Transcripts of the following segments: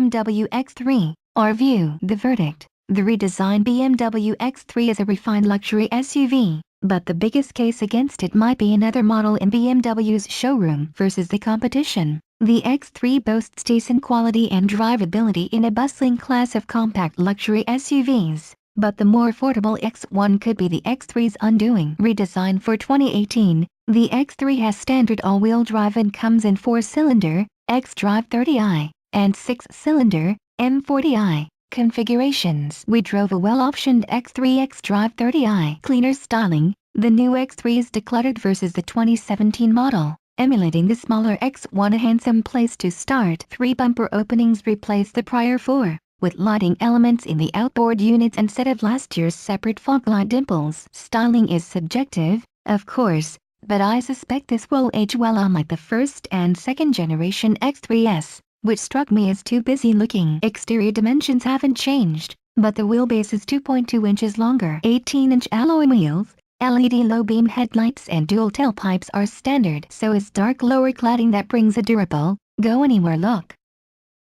BMW X3. Our view. The verdict. The redesigned BMW X3 is a refined luxury SUV, but the biggest case against it might be another model in BMW's showroom versus the competition. The X3 boasts decent quality and drivability in a bustling class of compact luxury SUVs, but the more affordable X1 could be the X3's undoing. Redesigned for 2018, the X3 has standard all-wheel drive and comes in 4-cylinder xDrive 30i and 6-cylinder M40i configurations. We drove a well-optioned X3 xDrive 30i. Cleaner styling. The new X3 is decluttered versus the 2017 model, emulating the smaller X1. A handsome place to start. 3 bumper openings replace the prior 4, with lighting elements in the outboard units instead of last year's separate foglight dimples. Styling is subjective, of course, but I suspect this will age well, unlike the first and second generation X3s, which struck me as too busy looking. Exterior dimensions haven't changed, but the wheelbase is 2.2 inches longer. 18-inch alloy wheels, LED low-beam headlights and dual tailpipes are standard. So is dark lower cladding that brings a durable, go-anywhere look.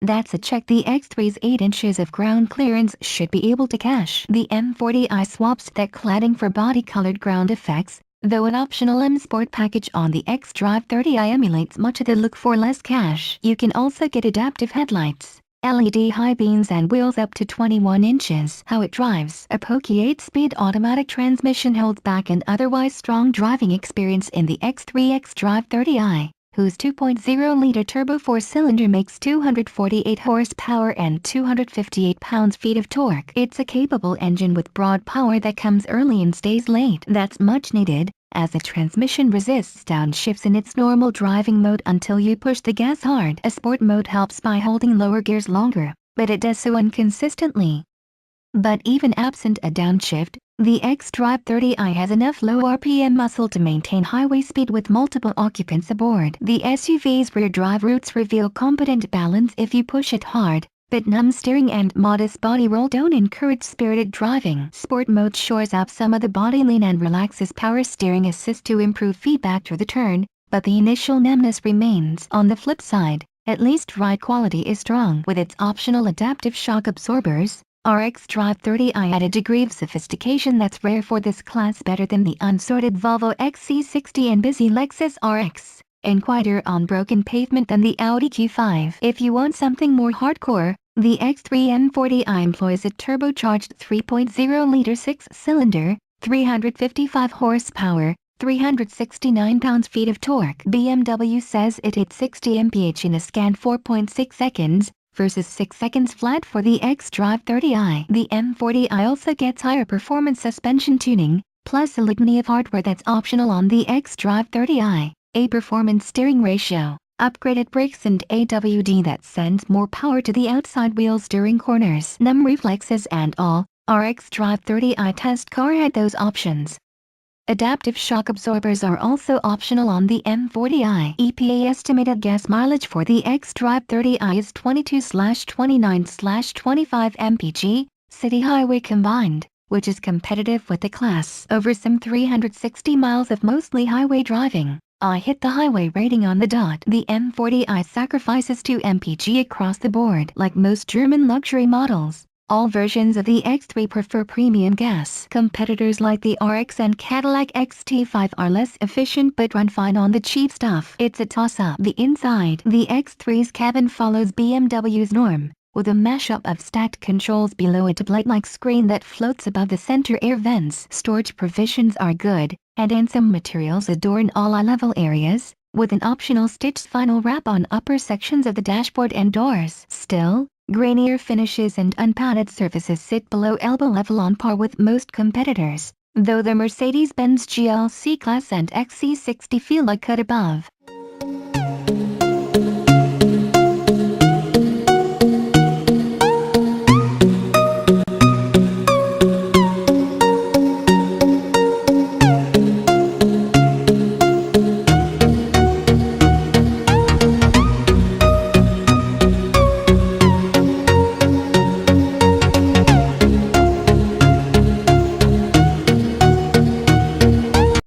That's a check. The X3's 8 inches of ground clearance should be able to cash. The M40i swaps that cladding for body-colored ground effects, though an optional M Sport package on the xDrive 30i emulates much of the look for less cash. You can also get adaptive headlights, LED high beams and wheels up to 21 inches. How it drives. A pokey 8-speed automatic transmission holds back an otherwise strong driving experience in the X3 xDrive 30i, whose 2.0-liter turbo 4-cylinder makes 248 horsepower and 258 pounds-feet of torque. It's a capable engine with broad power that comes early and stays late. That's much needed, as the transmission resists downshifts in its normal driving mode until you push the gas hard. A sport mode helps by holding lower gears longer, but it does so inconsistently. But even absent a downshift, the xDrive 30i has enough low RPM muscle to maintain highway speed with multiple occupants aboard. The SUV's rear drive roots reveal competent balance if you push it hard, but numb steering and modest body roll don't encourage spirited driving. Sport mode shores up some of the body lean and relaxes power steering assist to improve feedback to the turn, but the initial numbness remains. On the flip side, at least ride quality is strong. With its optional adaptive shock absorbers, our xDrive 30i had a degree of sophistication that's rare for this class, better than the unsorted Volvo XC60 and busy Lexus RX, and quieter on broken pavement than the Audi Q5. If you want something more hardcore, the X3 M40i employs a turbocharged 3.0-liter 6-cylinder, 355 horsepower, 369 pounds-feet of torque. BMW says it hit 60 mph in a scant 4.6 seconds, versus 6 seconds flat for the xDrive 30i. The M40i also gets higher performance suspension tuning, plus a litany of hardware that's optional on the xDrive 30i, a performance steering ratio, upgraded brakes and AWD that sends more power to the outside wheels during corners. Numb reflexes and all, our xDrive 30i test car had those options. Adaptive shock absorbers are also optional on the M40i. EPA estimated gas mileage for the xDrive 30i is 22/29/25 mpg, city highway combined, which is competitive with the class. Over some 360 miles of mostly highway driving, I hit the highway rating on the dot. The M40i sacrifices 2 mpg across the board. Like most German luxury models, all versions of the X3 prefer premium gas. Competitors like the RX and Cadillac XT5 are less efficient but run fine on the cheap stuff. It's a toss-up. The inside. The X3's cabin follows BMW's norm, with a mashup of stacked controls below a tablet-like screen that floats above the center air vents. Storage provisions are good, and handsome materials adorn all eye-level areas, with an optional stitched vinyl wrap on upper sections of the dashboard and doors. Still, grainier finishes and unpadded surfaces sit below elbow level, on par with most competitors, though the Mercedes-Benz GLC Class and XC60 feel a cut above.